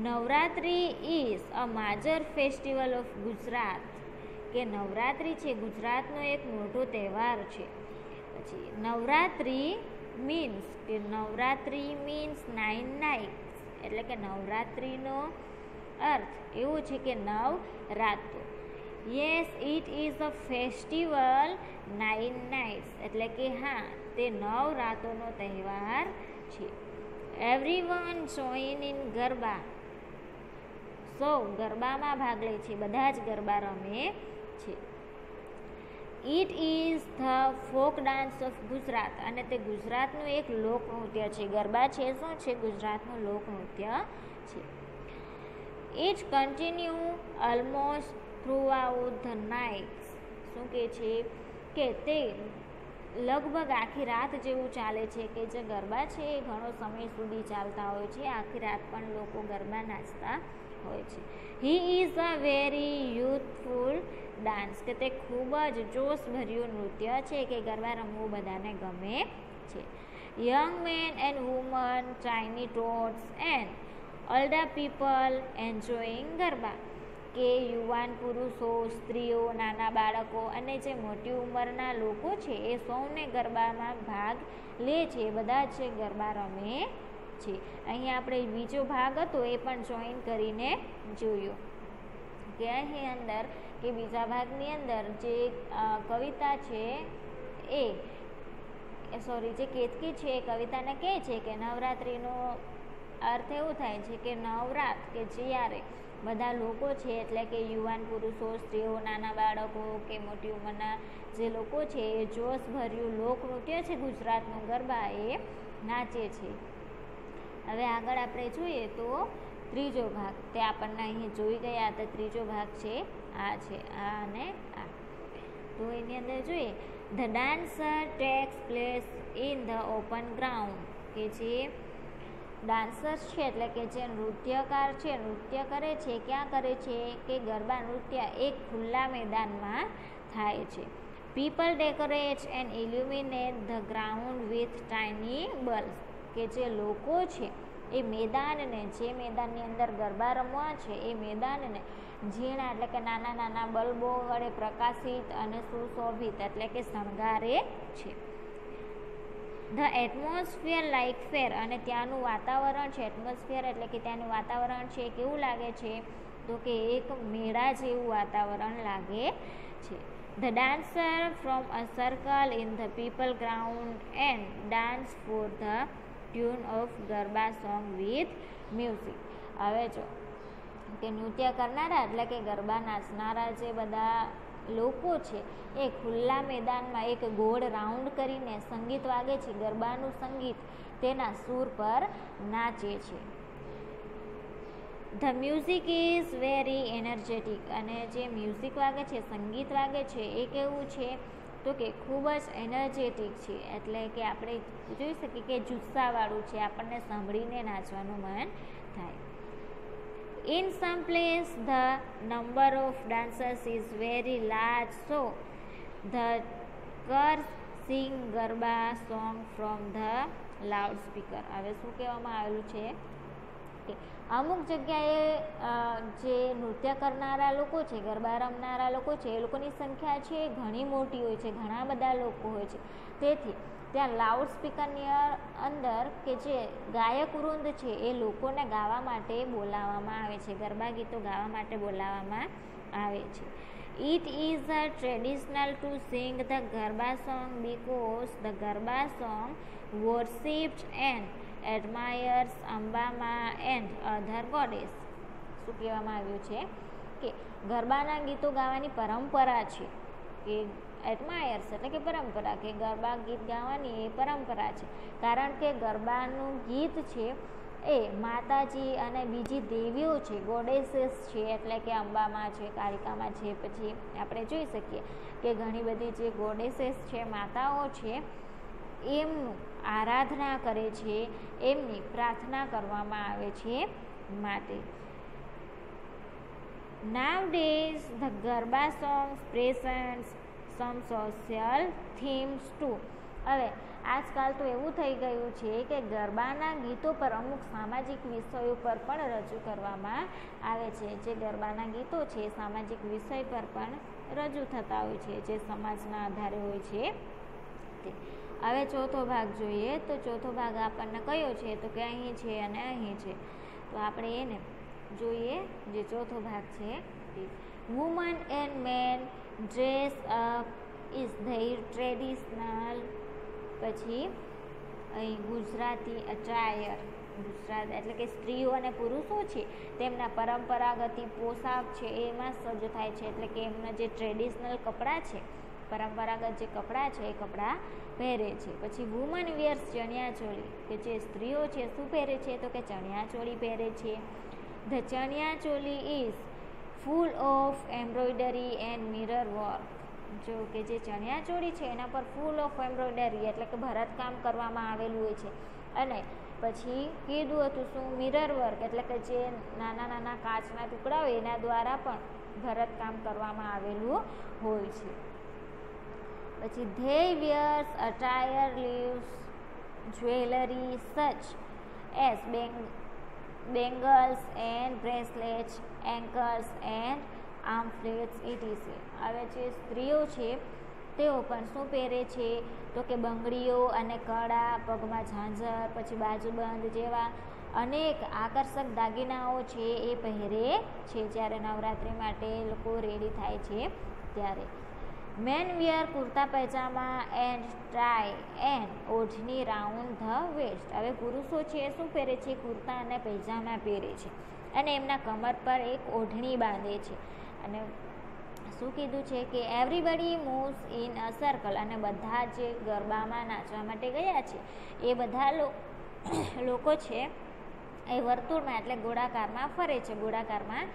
Navratri is a major festival of Gujarat, કે નવરાત્રિ છે ગુજરાતનો એક મોટો તહેવાર છે. પછી નવરાત્રિ મીન્સ, કે નવરાત્રિ મીન્સ 9 નાઇટ્સ, એટલે કે નવરાત્રિનો અર્થ એવો છે કે 9 રાતો. Yes, it is a festival 9 nights, એટલે કે હા, તે 9 રાતોનો તહેવાર છે. એવરીવન જોઈન ઇન ગરબા, સૌ ગરબામાં ભાગ લે છે, બધા જ ગરબા રમે છે. It is the folk dance of Gujarat, અને તે ગુજરાતનું એક લોકનૃત્ય છે. ગરબા છે શું છે? ગુજરાતનું લોકનૃત્ય છે. It continue almost through out the nights, શું કહે છે કે તે લગભગ આખી રાત જેવું ચાલે છે, કે જે ગરબા છે એ ઘણો સમય સુધી ચાલતા હોય છે, આખી રાત પણ લોકો ગરબા નાચતા હોય છે. He is a very યુથફુલ dance, કે તે ખૂબ જ જોશભર્યું નૃત્ય છે, કે ગરબા રમવું બધાને ગમે છે. Young man and woman, tiny tots and older people enjoying garba, કે યુવાન પુરુષો, સ્ત્રીઓ, નાના બાળકો અને જે મોટી ઉંમરના લોકો છે એ સૌને ગરબામાં ભાગ લે છે, બધા જ ગરબા રમે છે. અહીં આપણે બીજો ભાગ હતો એ પણ જોઈન કરીને જોયો, કે અહીં અંદર કે બીજા ભાગની અંદર જે કવિતા છે જે કેતકી છે એ કવિતાને કહે છે કે નવરાત્રિનો અર્થ એવું થાય છે કે નવરાત, કે જ્યારે બધા લોકો છે એટલે કે યુવાન પુરુષો, સ્ત્રીઓ, નાના બાળકો કે મોટી ઉંમરના જે લોકો છે એ જોશભર્યું લોકનૃત્ય છે ગુજરાતનું ગરબા એ નાચે છે. હવે આગળ આપણે જોઈએ તો ત્રીજો ભાગ, તે આપણને અહીં જોઈ ગયા તો ત્રીજો ભાગ છે આ છે, આ અને આ. તો એની અંદર જોઈએ the dancer tax place in the open ground, કે જે ડાન્સર્સ છે એટલે કે જે નૃત્યકાર છે નૃત્ય કરે છે, ક્યાં કરે છે? કે ગરબા નૃત્ય એક ખુલ્લા મેદાનમાં થાય છે. People decorate and ઇલ્યુમિનેટ the ground with tiny bulbs, કે જે લોકો છે એ મેદાનને, જે મેદાનની અંદર ગરબા રમવા છે એ મેદાનને ઝીણા એટલે કે નાના નાના બલ્બો વડે પ્રકાશિત અને સુશોભિત એટલે કે શણગારે છે. ધ એટમોસ્ફિયર લાઇક ફેર, અને ત્યાંનું વાતાવરણ છે, એટમોસ્ફિયર એટલે કે ત્યાંનું વાતાવરણ છે કેવું લાગે છે? તો કે એક મેળા જેવું વાતાવરણ લાગે છે. The dancer from a circle in the people ground and dance for the tune of garba song with music. હવે જો કે નૃત્ય કરનારા એટલે કે ગરબા નાચનારા જે બધા લોકો છે એ ખુલ્લા મેદાનમાં એક ગોળ રાઉન્ડ કરીને સંગીત વાગે છે, ગરબાનું સંગીત તેના સૂર પર નાચે છે. The music is very energetic, અને જે મ્યુઝિક વાગે છે, સંગીત વાગે છે એ કેવું છે? તો કે ખૂબ જ એનર્જેટિક છે, એટલે કે આપણે જોઈ શકીએ કે જુસ્સાવાળું છે, આપણને સાંભળીને નાચવાનું મન થાય. In some place the number of dancers is very large, so the choirs sing garba song from the loudspeaker. હવે શું કહેવામાં આવેલું છે કે અમુક જગ્યાએ જે નૃત્ય કરનારા લોકો છે, ગરબા રમનારા લોકો છે એ લોકોની સંખ્યા છે ઘણી મોટી હોય છે, ઘણા બધા લોકો હોય છે, તેથી ત્યાં લાઉડ સ્પીકરની અંદર કે જે ગાયક વૃંદ છે એ લોકોને ગાવા માટે બોલાવવામાં આવે છે, ગરબા ગીતો ગાવા માટે બોલાવવામાં આવે છે. It is a traditional to sing the garba song because the garba song worships and admires Ambama and other goddess. શું કહેવામાં આવ્યું છે કે ગરબાના ગીતો ગાવાની પરંપરા છે, કે એડમાયર્સ એટલે કે પરંપરા, કે ગરબા ગીત ગાવાની એ પરંપરા છે, કારણ કે ગરબાનું ગીત છે એ માતાજી અને બીજી દેવીઓ છે, ગોડેસીસ છે એટલે કે અંબામાં છે, કાલિકામાં છે, પછી આપણે જોઈ શકીએ કે ઘણી બધી જે ગોડેસીસ છે, માતાઓ છે, એમનું આરાધના કરે છે, એમની પ્રાર્થના કરવામાં આવે છે માટે. Nowadays, the Garba songs presents some social themes too. હવે આજકાલ તો એવું થઈ ગયું છે કે ગરબાના ગીતો પર અમુક સામાજિક વિષયો પર પણ રજૂ કરવામાં આવે છે. જે ગરબાના ગીતો છે સામાજિક વિષય પર પણ રજૂ થતા હોય છે, જે સમાજના આધારે હોય છે તે. હવે ચોથો ભાગ જોઈએ તો ચોથો ભાગ આપણને કયો છે તો કે અહીં છે અને અહીં છે. તો આપણે એને જોઈએ. જે ચોથો ભાગ છે તે woman and man dress up is their traditional. પછી અહીં ગુજરાતી અટાયર, ગુજરાત એટલે કે સ્ત્રીઓ અને પુરુષો છે તેમના પરંપરાગત પોશાક છે એમાં સજ્જ થાય છે, એટલે કે એમના જે ટ્રેડિશનલ કપડાં છે, પરંપરાગત જે કપડાં છે એ કપડાં પહેરે છે. પછી વુમન વેર્સ ચણિયાચોળી, કે જે સ્ત્રીઓ છે શું પહેરે છે તો કે ચણિયાચોળી પહેરે છે. The chaniya choli is full of embroidery and mirror work. જો કે જે ચણિયાચોળી છે એના પર ફૂલ ઓફ એમ્બ્રોઇડરી એટલે કે ભરતકામ કરવામાં આવેલું હોય છે. અને પછી કીધું હતું શું મિરર વર્ક એટલે કે જે નાના નાના કાચના ટુકડા હોય એના દ્વારા પણ ભરતકામ કરવામાં આવેલું હોય છે. પછી they wears attire leaves jewellery such as bangles and bracelets, ankles and armlets etc. હવે જે સ્ત્રીઓ છે તેઓ પણ શું પહેરે છે તો કે બંગડીઓ અને કડા, પગમાં ઝાંઝર, પછી બાજુબંધ જેવા અનેક આકર્ષક દાગીનાઓ છે એ પહેરે છે જ્યારે નવરાત્રિ માટે લોકો રેડી થાય છે ત્યારે. Man wear kurta pajama and tie and odhani round the waist. હવે પુરુષો છે એ શું પહેરે છે? કુર્તા અને પૈજામા પહેરે છે અને એમના કમર પર એક ઓઢણી બાંધે છે. અને શું કીધું છે કે everybody moves in a circle. અને બધા જે ગરબામાં નાચવા માટે ગયા છે એ બધા લોકો છે એ વર્તુળમાં એટલે ગોળાકારમાં ફરે છે, ગોળાકારમાં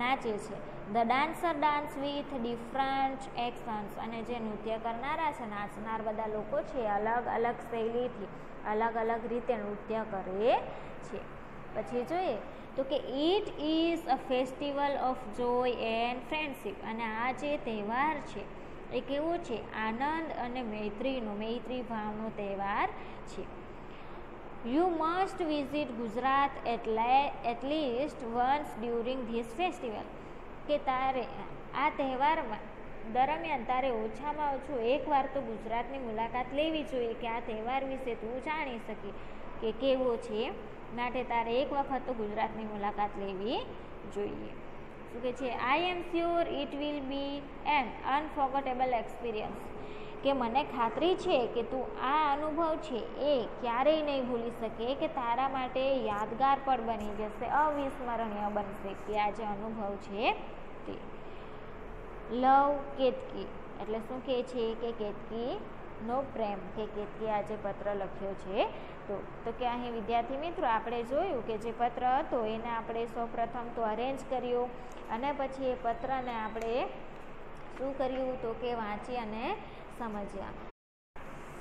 નાચે છે. The dancer dance with different actions. અને જે નૃત્ય કરનારા છે, નાચનાર બધા લોકો છે અલગ અલગ શૈલીથી અલગ અલગ રીતે નૃત્ય કરે છે. પછી જોઈએ તો કે it is a festival of joy and friendship. અને આ જે તહેવાર છે એ કેવો છે? આનંદ અને મૈત્રી ભાવનો તહેવાર છે. You must visit Gujarat at least once during this festival. કે તારે આ તહેવારમાં દરમિયાન તારે ઓછામાં ઓછું એકવાર તો ગુજરાતની મુલાકાત લેવી જોઈએ કે આ તહેવાર વિશે તું જાણી શકે કે કેવો છે. માટે તારે એક વખત તો ગુજરાતની મુલાકાત લેવી જોઈએ. શું કે છે? I am sure it will be an unforgettable experience. કે મને ખાતરી છે કે તું આ અનુભવ છે એ ક્યારેય નહીં ભૂલી શકે, કે તારા માટે યાદગાર પણ બની જશે, અવિસ્મરણીય બનશે કે આ જે અનુભવ છે તે. લવ કેતકી એટલે શું કહે છે કે કેતકીનો પ્રેમ, કે કેતકી આજે પત્ર લખ્યો છે તો કે અહીં વિદ્યાર્થી મિત્રો આપણે જોયું કે જે પત્ર હતો એને આપણે સૌપ્રથમ તો અરેન્જ કર્યો અને પછી એ પત્રને આપણે શું કર્યું તો કે વાંચી અને સમજ્યા.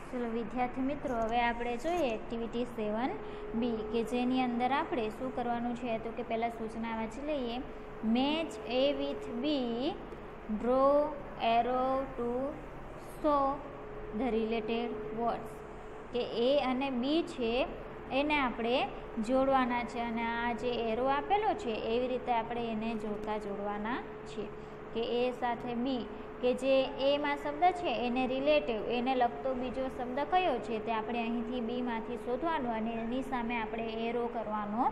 ચલો વિદ્યાર્થી મિત્રો હવે આપણે જોઈએ એક્ટિવિટી 7B કે જેની અંદર આપણે શું કરવાનું છે તો કે પહેલાં સૂચના વાંચી લઈએ. Match A with B, draw arrow to show the related words. કે A અને B છે એને આપણે જોડવાના છે અને આ જે એરો આપેલો છે એવી રીતે આપણે એને જોડવાના છે. કે A સાથે B, કે જે એમાં શબ્દ છે એને રિલેટિવ એને લગતો બીજો શબ્દ કયો છે તે આપણે અહીંથી બીમાંથી શોધવાનો અને એની સામે આપણે એરો કરવાનો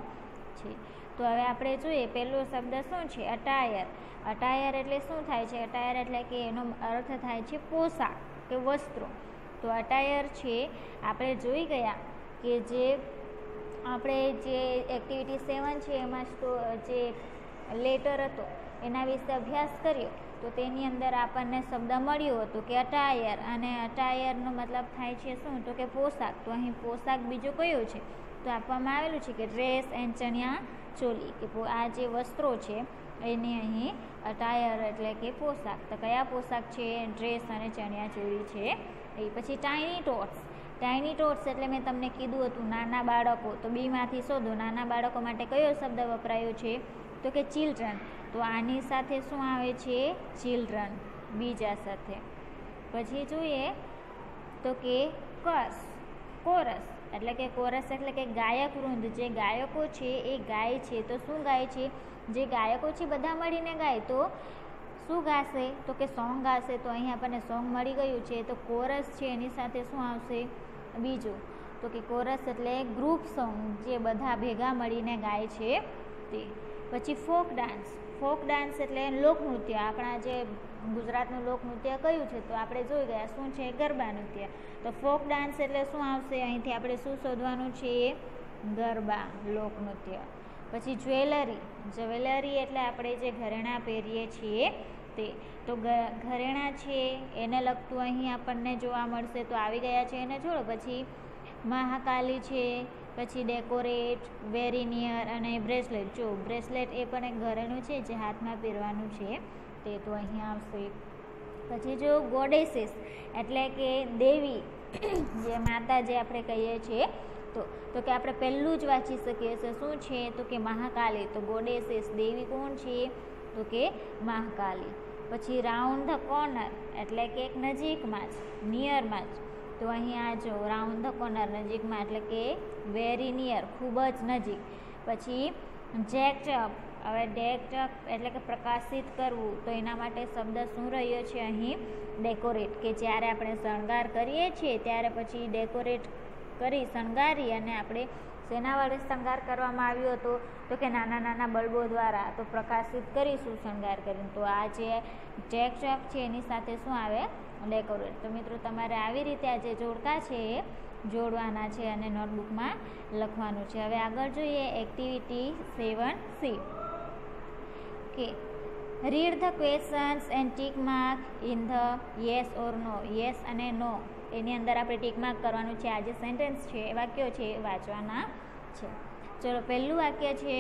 છે. તો હવે આપણે જોઈએ પહેલો શબ્દ શું છે? અટાયર. અટાયર એટલે શું થાય છે? અટાયર એટલે કે એનો અર્થ થાય છે પોશાક કે વસ્ત્રો. તો અટાયર છે આપણે જોઈ ગયા કે જે આપણે જે એક્ટિવિટી 7 છે એમાં જે લેટર હતો એના વિશે અભ્યાસ કર્યો તો તેની અંદર આપણને શબ્દ મળ્યો હતો કે અટાયર, અને અટાયરનો મતલબ થાય છે શું તો કે પોશાક. તો અહીં પોશાક બીજો કયો છે તો આપવામાં આવેલું છે કે ડ્રેસ એન્ડ ચણિયા ચોલી, કે આ જે વસ્ત્રો છે એની અહીં અટાયર એટલે કે પોશાક. તો કયા પોશાક છે? ડ્રેસ અને ચણિયા ચોળી છે. એ પછી ટાઇની ટોટ્સ. ટાઇની ટોટ્સ એટલે મેં તમને કીધું હતું નાના બાળકો, તો બીમાંથી શોધો નાના બાળકો માટે કયો શબ્દ વપરાયો છે, તો કે ચિલ્ડ્રન. તો આની સાથે શું આવે છે, ચિલ્ડ્રન બીજા સાથે. પછી જોઈએ તો કે કોરસ એટલે કે કોરસ એટલે કે ગાયક વૃંદ, જે ગાયકો છે એ ગાય છે. તો શું ગાય છે, જે ગાયકો છે બધા મળીને ગાય તો શું ગાશે, તો કે સોંગ ગાશે. તો અહીં આપણને સોંગ મળી ગયું છે. તો કોરસ છે એની સાથે શું આવશે, બીજું, તો કે કોરસ એટલે ગ્રુપ સોંગ, જે બધા ભેગા મળીને ગાય છે તે. પછી ફોક ડાન્સ એટલે લોકનૃત્ય. આપણા જે ગુજરાતનું લોકનૃત્ય કયું છે, તો આપણે જોઈ ગયા શું છે, ગરબા નૃત્ય. તો ફોક ડાન્સ એટલે શું આવશે, અહીંથી આપણે શું શોધવાનું છે, ગરબા લોકનૃત્ય. પછી જ્વેલરી એટલે આપણે જે ઘરેણાં પહેરીએ છીએ તે. તો ઘરેણાં છે એને લગતું અહીં આપણને જોવા મળશે. તો આવી ગયા છે એને જોડો. પછી મહાકાલી છે, પછી ડેકોરેટ, વેરી નિયર અને બ્રેસલેટ. જો બ્રેસલેટ એ પણ એક ઘરેણું છે જે હાથમાં પહેરવાનું છે તે, તો અહીં આવશે. પછી જો ગોડેસીસ એટલે કે દેવી, જે માતા જે આપણે કહીએ છીએ, તો કે આપણે પહેલું જ વાંચી શકીએ છીએ શું છે, તો કે મહાકાલી. તો ગોડેસીસ દેવી કોણ છે, તો કે મહાકાલી. પછી રાઉન્ડ ધ કોર્નર એટલે કે એક નજીકમાં જ, નિયરમાં જ. તો અહીં આ જો રાઉન્ડ ધ કોર્નર નજીકમાં એટલે કે વેરી નિયર, ખૂબ જ નજીક. પછી જેક્ડ અપ, હવે ડેક્ડ અપ એટલે કે પ્રકાશિત કરવું. તો એના માટે શબ્દ શું રહ્યો છે અહીં, ડેકોરેટ, કે જ્યારે આપણે શણગાર કરીએ છીએ ત્યારે પછી ડેકોરેટ કરી શણગારી અને આપણે શેના વડે શણગાર કરવામાં આવ્યો હતો, તો કે નાના નાના બલ્બો દ્વારા. તો પ્રકાશિત કરીશું શણગાર કરીને. તો આ જે જેક્ડ અપ છે એની સાથે શું આવે, ડેકોરેટ. તો મિત્રો તમારે આવી રીતે આ જે જોડકા છે એ જોડવાના છે અને નોટબુકમાં લખવાનું છે. હવે આગળ જોઈએ એક્ટિવિટી 7C કે read the questions and tick mark in the yes or no. Yes અને નો એની અંદર આપણે ટીક માર્ક કરવાનું છે. આ જે સેન્ટેન્સ છે, વાક્યો છે એ વાંચવાના છે. ચલો પહેલું વાક્ય છે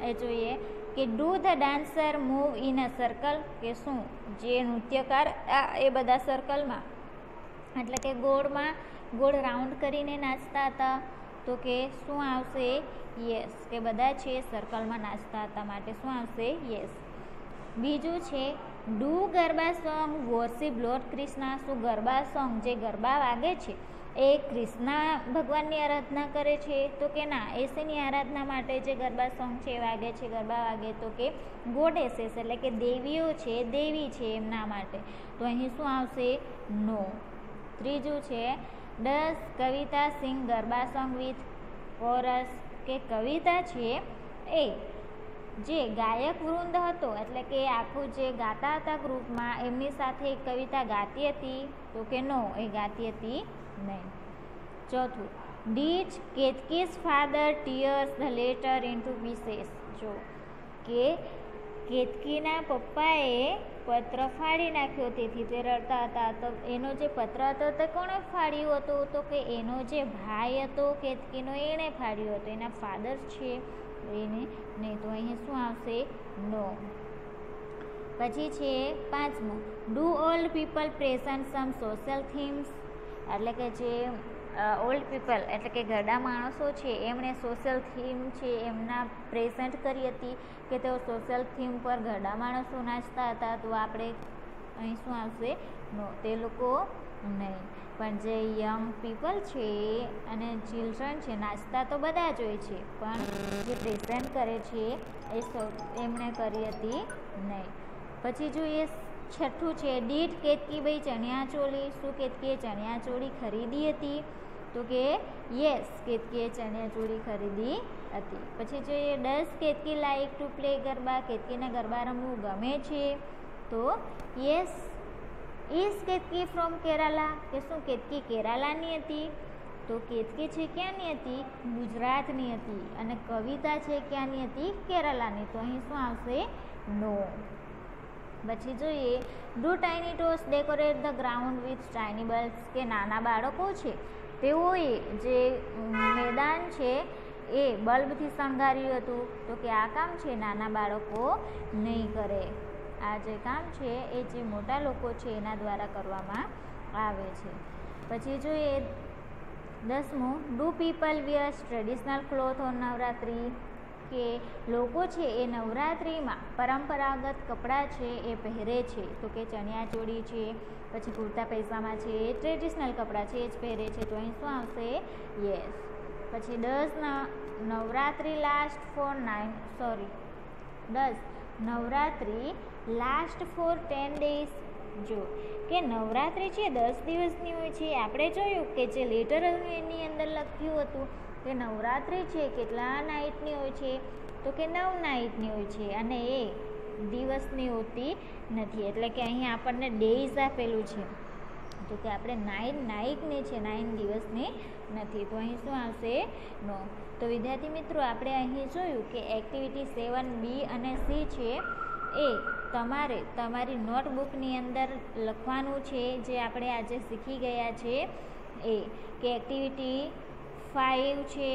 એ જોઈએ કે do the dancer move in a circle, કે શું જે નૃત્યકાર એ બધા સર્કલમાં એટલે કે ગોળ રાઉન્ડ કરીને નાચતા હતા. તો કે શું આવશે, યસ, કે બધા છે સર્કલમાં નાચતા હતા માટે શું આવશે, યસ. બીજું છે do garba song worship lord Krishna. શું ગરબા સોંગ જે ગરબા વાગે છે એ કૃષ્ણ ભગવાનની આરાધના કરે છે, તો કે ના, એ શેની આરાધના માટે જે ગરબા સોંગ છે વાગે છે, ગરબા વાગે, તો કે ગોડેસીસ એટલે કે દેવીઓ છે, દેવી છે એમના માટે. તો અહીં શું આવશે, નો. ત્રીજું છે does Kavita sing garba song with chorus, કે કવિતા છે એ જે ગાયક વૃંદ હતો એટલે કે આખું જે ગાતા હતા ગ્રુપમાં એમની સાથે એક કવિતા ગાતી હતી, તો કે નો, એ ગાતી હતી નહીં. ચોથું did Ketaki's father tears the letter into pieces. જો કે કેતકીના પપ્પાએ પત્ર ફાડી નાખ્યો, તેથી તે રડતા હતા. તો એનો જે પત્ર હતો તે કોણે ફાડ્યું હતું, તો કે એનો જે ભાઈ હતો કેતકીનો એણે ફાડ્યું હતું, એના ફાધર છે એને નહીં. તો અહીં શું આવશે, નો. પછી છે પાંચમું do old people present some social themes, એટલે કે જે ઓલ્ડ પીપલ એટલે કે ઘરડા માણસો છે એમણે સોશિયલ થીમ છે એમના પ્રેઝન્ટ કરી હતી, કે તેઓ સોશિયલ થીમ પર ઘરડા માણસો નાચતા હતા. તો આપણે અહીં શું આવશે, નો, તે લોકો નહીં. પણ જે યંગ પીપલ છે અને ચિલ્ડ્રન છે નાચતા તો બધા જ હોય છે, પણ જે પ્રેઝન્ટ કરે છે એ એમણે કરી હતી નહીં. પછી જોઈએ છઠ્ઠું છે ડીડ કેતકીભાઈ ચણિયાચોળી. શું કેતકીએ ચણિયાચોળી ખરીદી હતી, તો કે યસ, કેતકીએ ચણિયાચોળી ખરીદી હતી. પછી જોઈએ does Ketaki like to play garba, કેતકીને ગરબા રમવું ગમે છે, તો yes. Is Ketaki from Kerala, કે શું કેતકી કેરાલાની હતી, તો કેતકી છે ક્યાંની હતી, ગુજરાતની હતી. અને કવિતા છે ક્યાંની હતી, કેરાલાની. તો અહીં શું આવશે, નો. પછી જોઈએ do tiny toss decorate the ground with tiny bulbs, કે નાના બાળકો છે તેઓએ જે મેદાન છે એ બલ્બથી શણગાર્યું હતું, તો કે આ કામ છે નાના બાળકો નહીં કરે. આ જે કામ છે એ જે મોટા લોકો છે એના દ્વારા કરવામાં આવે છે. પછી જોઈએ 10મું, do people wears traditional cloth on Navratri, કે લોકો છે એ નવરાત્રિમાં પરંપરાગત કપડાં છે એ પહેરે છે, તો કે ચણિયા ચોળી છે, પછી કુર્તા પૈજામા છે, એ ટ્રેડિશનલ કપડાં છે એ જ પહેરે છે, તો અહીં શું આવશે? યસ. પછી 10 નવરાત્રિ લાસ્ટ ફોર 10 days. જો કે નવરાત્રિ છે 10 દિવસની હોય છે. આપણે જોયું કે જે લેટર એની અંદર લખ્યું હતું કે નવરાત્રિ છે કેટલા નાઇટની હોય છે, તો કે 9 નાઇટની હોય છે, અને એ દિવસની હોતી નથી. એટલે કે અહીં આપણને ડેઝ આપેલું છે, તો કે આપણે 9 નાઇટની છે, 9 દિવસની નથી, તો અહીં શું આવશે? નો. તો વિદ્યાર્થી મિત્રો, આપણે અહીં જોયું કે એક્ટિવિટી 7B અને C છે એ તમારે તમારી નોટબુકની અંદર લખવાનું છે, જે આપણે આજે શીખી ગયા છે એ, કે એક્ટિવિટી 5 છે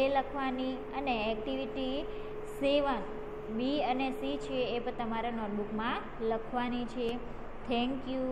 એ લખવાની, અને એક્ટિવિટી 7B અને C છે એ પણ તમારા નોટબુકમાં લખવાની છે. Thank you.